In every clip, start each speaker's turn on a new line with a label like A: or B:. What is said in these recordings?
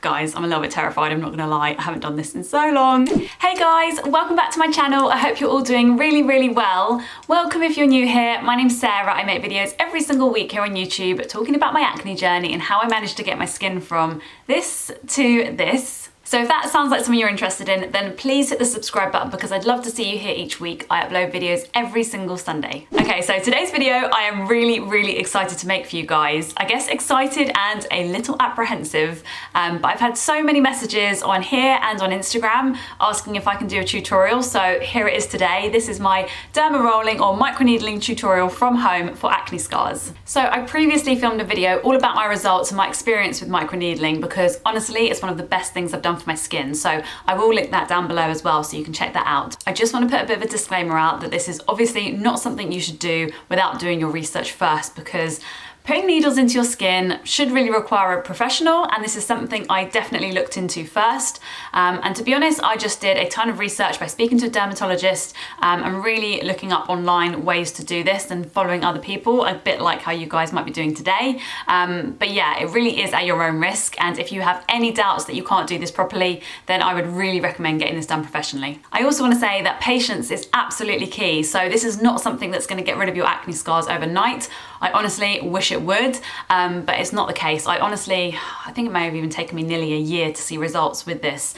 A: Guys, I'm a little bit terrified, I'm not gonna lie. I haven't done this in so long. Hey guys, welcome back to my channel. I hope you're all doing really well. Welcome if you're new here. My name's Sarah. I make videos every single week here on YouTube talking about my acne journey and how I managed to get my skin from this to this. So if that sounds like something you're interested in, then please hit the subscribe button because I'd love to see you here each week. I upload videos every single Sunday. Okay, so today's video I am really excited to make for you guys. I guess excited and a little apprehensive, but I've had so many messages on here and on Instagram asking if I can do a tutorial, so here it is today. This is my dermarolling or microneedling tutorial from home for acne scars. So I previously filmed a video all about my results and my experience with microneedling because honestly, it's one of the best things I've done for my skin, so I will link that down below as well so you can check that out. I just want to put a bit of a disclaimer out that this is obviously not something you should do without doing your research first, because putting needles into your skin should really require a professional, and this is something I definitely looked into first. And to be honest, I just did a ton of research by speaking to a dermatologist and really looking up online ways to do this and following other people, a bit like how you guys might be doing today. But yeah, it really is at your own risk, and if you have any doubts that you can't do this properly, then I would really recommend getting this done professionally. I also want to say that patience is absolutely key, so this is not something that's going to get rid of your acne scars overnight. I honestly wish it would, but it's not the case. I think it may have even taken me nearly a year to see results with this.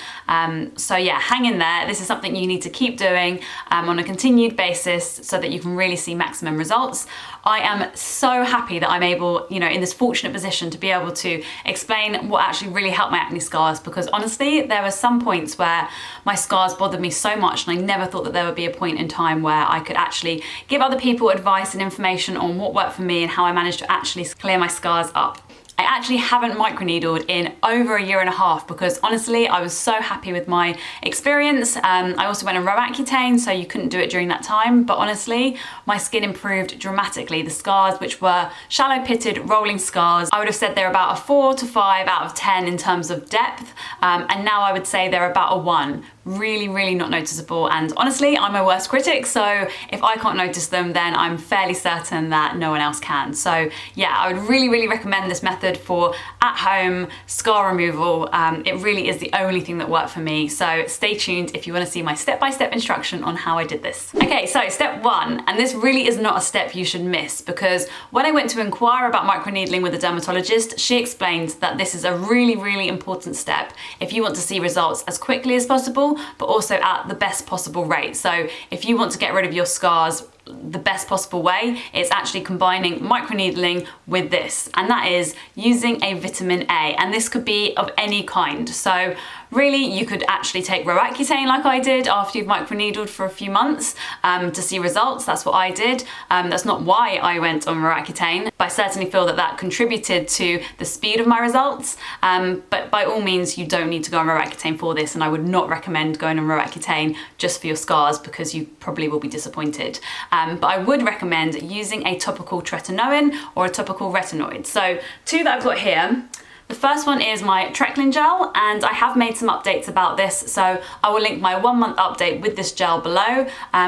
A: So yeah, hang in there. This is something you need to keep doing on a continued basis so that you can really see maximum results. I am so happy that I'm able, in this fortunate position to be able to explain what actually really helped my acne scars, because honestly, there were some points where my scars bothered me so much and I never thought that there would be a point in time where I could actually give other people advice and information on what worked for me and how I managed to actually clear my scars up. I actually haven't microneedled in over a year and a half because honestly, I was so happy with my experience. I also went on Roaccutane, so you couldn't do it during that time, but honestly, my skin improved dramatically. The scars, which were shallow pitted rolling scars, I would have said they're about a 4 to 5 out of 10 in terms of depth, and now I would say they're about a 1. Really not noticeable, and honestly, I'm my worst critic, so if I can't notice them, then I'm fairly certain that no one else can. So yeah, I would really recommend this method for at-home scar removal. It really is the only thing that worked for me, so stay tuned if you want to see my step-by-step instruction on how I did this. Okay, so step 1, and this really is not a step you should miss, because when I went to inquire about microneedling with a dermatologist, she explained that this is a really important step if you want to see results as quickly as possible, but also at the best possible rate. So if you want to get rid of your scars the best possible way, it's actually combining microneedling with this, and that is using a vitamin A, and this could be of any kind. So really, you could actually take Roaccutane like I did after you've microneedled for a few months to see results. That's what I did. That's not why I went on Roaccutane, but I certainly feel that that contributed to the speed of my results. But by all means, you don't need to go on Roaccutane for this, and I would not recommend going on Roaccutane just for your scars because you probably will be disappointed. But I would recommend using a topical Tretinoin or a topical retinoid. So 2 that I've got here. The first one is my Trickling Gel, and I have made some updates about this, so I will link my 1-month update with this gel below,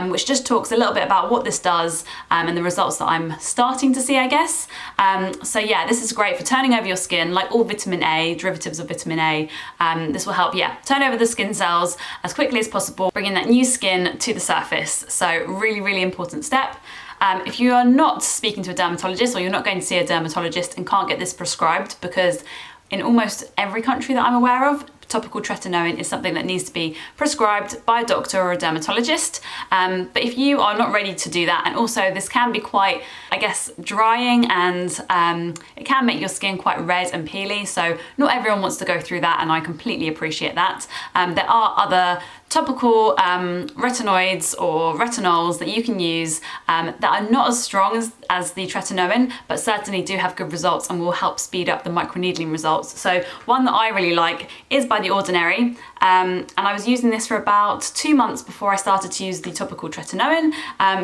A: which just talks a little bit about what this does and the results that I'm starting to see, I guess. So yeah, this is great for turning over your skin, like all vitamin A, derivatives of vitamin A. This will help, turn over the skin cells as quickly as possible, bringing that new skin to the surface. So really important step. If you are not speaking to a dermatologist, or you're not going to see a dermatologist and can't get this prescribed, because in almost every country that I'm aware of, topical Tretinoin is something that needs to be prescribed by a doctor or a dermatologist. But if you are not ready to do that, and also this can be quite, I guess, drying, and it can make your skin quite red and peely, so not everyone wants to go through that, and I completely appreciate that. There are other topical retinoids or retinols that you can use that are not as strong as the Tretinoin, but certainly do have good results and will help speed up the microneedling results. So one that I really like is by by the ordinary, and I was using this for about 2 months before I started to use the topical Tretinoin,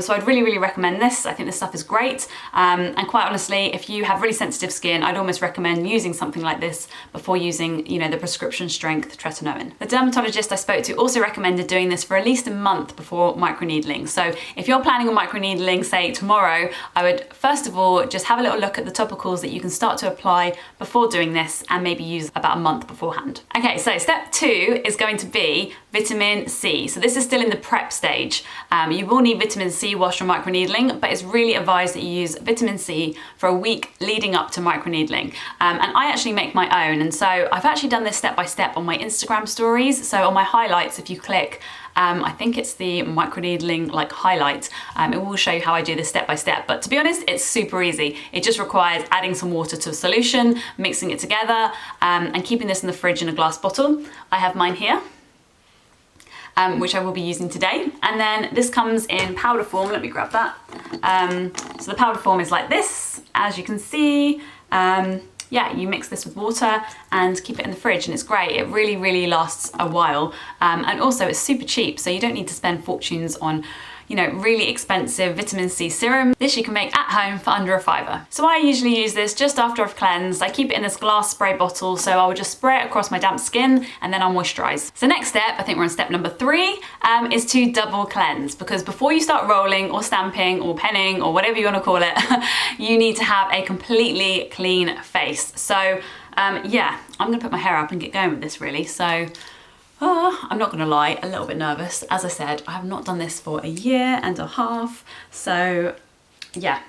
A: so I'd really recommend this. I think this stuff is great, and quite honestly, if you have really sensitive skin, I'd almost recommend using something like this before using, you know, the prescription strength Tretinoin. The dermatologist I spoke to also recommended doing this for at least a month before microneedling. So if you're planning on microneedling, say tomorrow, I would first of all just have a little look at the topicals that you can start to apply before doing this, and maybe use about a month beforehand. Okay, so step 2 is going to be vitamin C. So this is still in the prep stage. You will need vitamin C whilst you're microneedling, but it's really advised that you use vitamin C for a week leading up to microneedling. And I actually make my own, and so I've actually done this step by step on my Instagram stories. So on my highlights, if you click, I think it's the microneedling like highlight, it will show you how I do this step by step. But to be honest, it's super easy. It just requires adding some water to a solution, mixing it together, and keeping this in the fridge in a glass bottle. I have mine here, which I will be using today. And then this comes in powder form. Let me grab that. So the powder form is like this, as you can see. Yeah, you mix this with water and keep it in the fridge, and it's great. It really lasts a while, and also it's super cheap, so you don't need to spend fortunes on, you know, really expensive vitamin C serum. This you can make at home for under £5. So I usually use this just after I've cleansed. I keep it in this glass spray bottle, so I will just spray it across my damp skin and then I'll moisturize. So next step, I think we're on step number 3, is to double cleanse, because before you start rolling or stamping or penning or whatever you want to call it, you need to have a completely clean face. So yeah, I'm gonna put my hair up and get going with this really. So I'm not gonna lie, a little bit nervous. As I said, I have not done this for a year and a half, so yeah.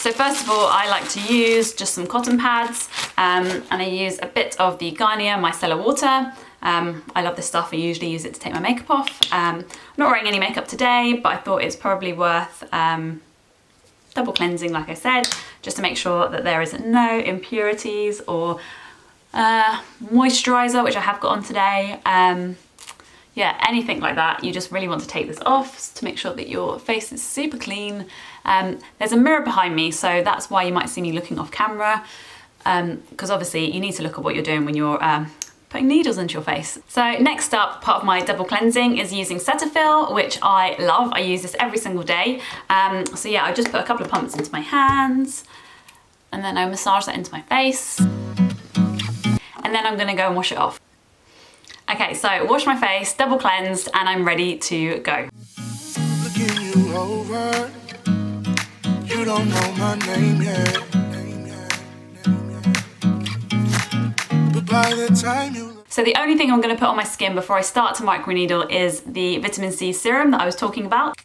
A: So first of all, I like to use just some cotton pads, and I use a bit of the Garnier Micellar water. I love this stuff. I usually use it to take my makeup off. I'm not wearing any makeup today, but I thought it's probably worth double cleansing, like I said, just to make sure that there is no impurities or moisturizer, which I have got on today. Yeah, anything like that. You just really want to take this off to make sure that your face is super clean. There's a mirror behind me, so that's why you might see me looking off camera, because obviously you need to look at what you're doing when you're putting needles into your face. So next up, part of my double cleansing is using Cetaphil, which I love. I use this every single day. So yeah, I just put a couple of pumps into my hands, and then I massage that into my face. And then I'm gonna go and wash it off. Okay, so wash my face, double cleansed, and I'm ready to go. Looking you over, you don't know my name yet. But by the time you... So the only thing I'm gonna put on my skin before I start to microneedle is the vitamin C serum that I was talking about.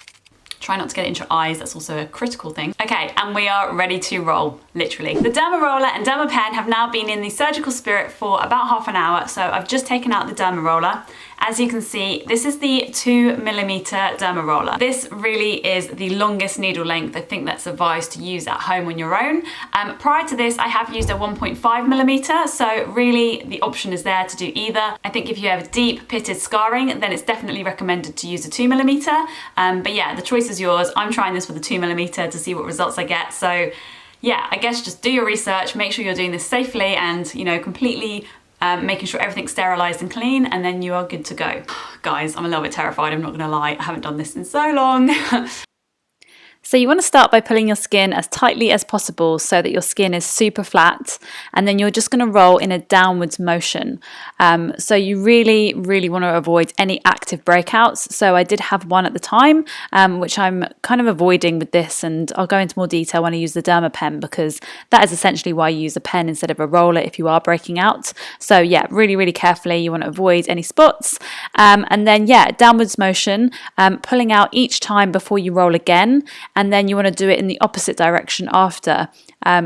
A: Try not to get it into your eyes, that's also a critical thing. Okay, and we are ready to roll, literally. The dermaroller and dermapen have now been in the surgical spirit for about half an hour, so I've just taken out the dermaroller. As you can see, this is the 2mm dermaroller. This really is the longest needle length I think that's advised to use at home on your own. Prior to this, I have used a 1.5mm, so really the option is there to do either. I think if you have deep pitted scarring, then it's definitely recommended to use a 2mm. But yeah, the choice is yours. I'm trying this with a 2mm to see what results I get. So yeah, I guess just do your research, make sure you're doing this safely and, you know, completely making sure everything's sterilized and clean, and then you are good to go. Guys, I'm a little bit terrified, I'm not gonna lie. I haven't done this in so long. So you want to start by pulling your skin as tightly as possible so that your skin is super flat, and then you're just going to roll in a downwards motion. So you really want to avoid any active breakouts. So I did have one at the time, which I'm kind of avoiding with this, and I'll go into more detail when I use the dermapen, because that is essentially why you use a pen instead of a roller if you are breaking out. So yeah, really carefully, you want to avoid any spots. And then yeah, downwards motion, pulling out each time before you roll again. And then you want to do it in the opposite direction after.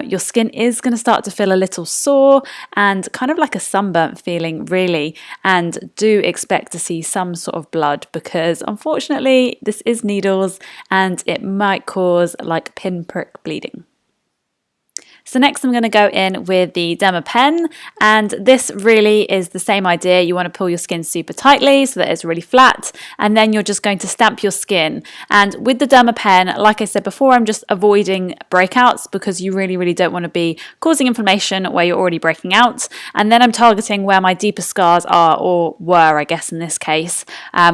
A: Your skin is going to start to feel a little sore and kind of like a sunburnt feeling, really. And do expect to see some sort of blood, because unfortunately this is needles and it might cause like pinprick bleeding. So next I'm going to go in with the dermapen, and this really is the same idea. You want to pull your skin super tightly so that it's really flat, and then you're just going to stamp your skin. And with the dermapen, like I said before, I'm just avoiding breakouts because you really don't want to be causing inflammation where you're already breaking out. And then I'm targeting where my deeper scars are, or were I guess in this case,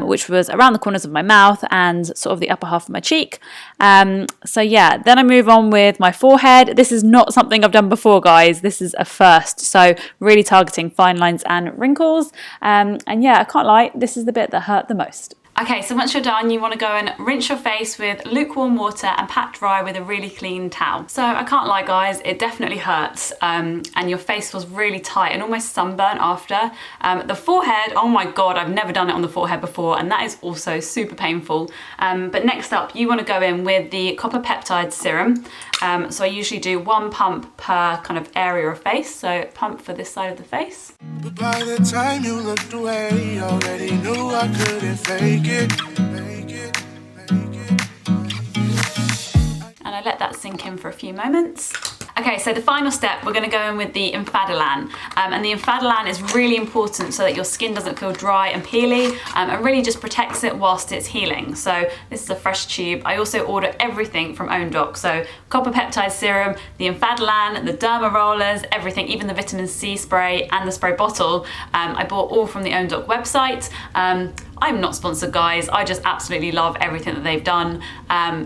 A: which was around the corners of my mouth and sort of the upper half of my cheek. So yeah, then I move on with my forehead. This is not something I've done before, guys. This is a first, so really targeting fine lines and wrinkles. And yeah, I can't lie, this is the bit that hurt the most. Okay, so once you're done, you want to go and rinse your face with lukewarm water and pat dry with a really clean towel. So I can't lie, guys, it definitely hurts, and your face was really tight and almost sunburnt after. The forehead, oh my god, I've never done it on the forehead before, and that is also super painful. But next up, you want to go in with the copper peptide serum. So I usually do 1 pump per kind of area of face, so pump for this side of the face.
B: But by the time you looked away, you already knew I couldn't fake it.
A: And I let that sink in for a few moments. Okay, so the final step, we're going to go in with the Infadolan. And the Infadolan is really important so that your skin doesn't feel dry and peely, and really just protects it whilst it's healing. So this is a fresh tube. I also order everything from OwnDoc. So copper peptide serum, the Infadolan, the dermarollers, everything, even the vitamin C spray and the spray bottle. I bought all from the OwnDoc website. I'm not sponsored, guys. I just absolutely love everything that they've done,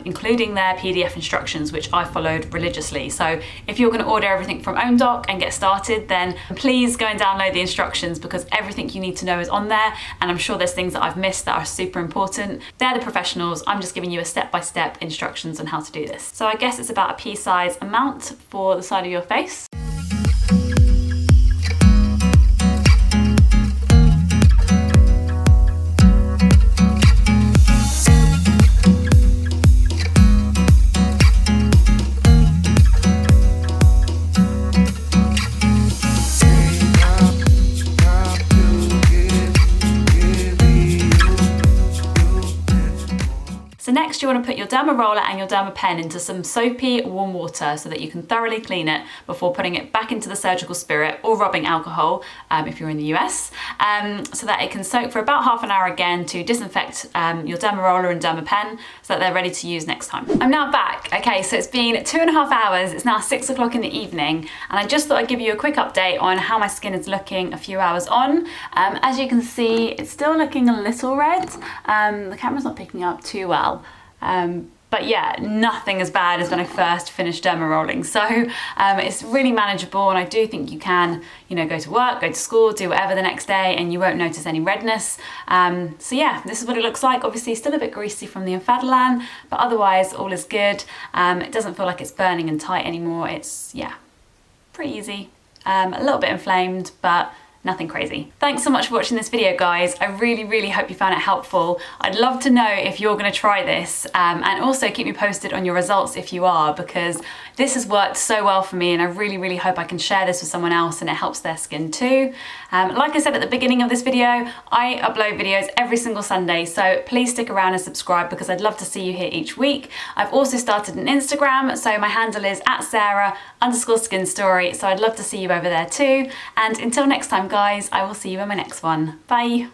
A: including their PDF instructions, which I followed religiously. So if you're going to order everything from OwnDoc and get started, then please go and download the instructions, because everything you need to know is on there, and I'm sure there's things that I've missed that are super important. They're the professionals. I'm just giving you a step-by-step instructions on how to do this. So I guess it's about a pea-size amount for the side of your face. So next you want to put your dermaroller and your dermapen into some soapy warm water so that you can thoroughly clean it before putting it back into the surgical spirit or rubbing alcohol if you're in the US, so that it can soak for about half an hour again to disinfect your dermaroller and dermapen so that they're ready to use next time. I'm now back. Okay, so it's been 2.5 hours. It's now 6 o'clock in the evening, and I just thought I'd give you a quick update on how my skin is looking a few hours on. As you can see, it's still looking a little red. The camera's not picking up too well. But yeah, nothing as bad as when I first finished dermarolling. So it's really manageable, and I do think you can, you know, go to work, go to school, do whatever the next day, and you won't notice any redness. So yeah, this is what it looks like. Obviously still a bit greasy from the Infadolan, but otherwise all is good. It doesn't feel like it's burning and tight anymore. It's, yeah, pretty easy. A little bit inflamed, but nothing crazy. Thanks so much for watching this video, guys. I really hope you found it helpful. I'd love to know if you're gonna try this, and also keep me posted on your results if you are, because this has worked so well for me, and I really hope I can share this with someone else and it helps their skin too. Like I said at the beginning of this video, I upload videos every single Sunday, so please stick around and subscribe because I'd love to see you here each week. I've also started an Instagram, so my handle is @Sarah_skinstory, so I'd love to see you over there too. And until next time, guys, I will see you in my next one. Bye.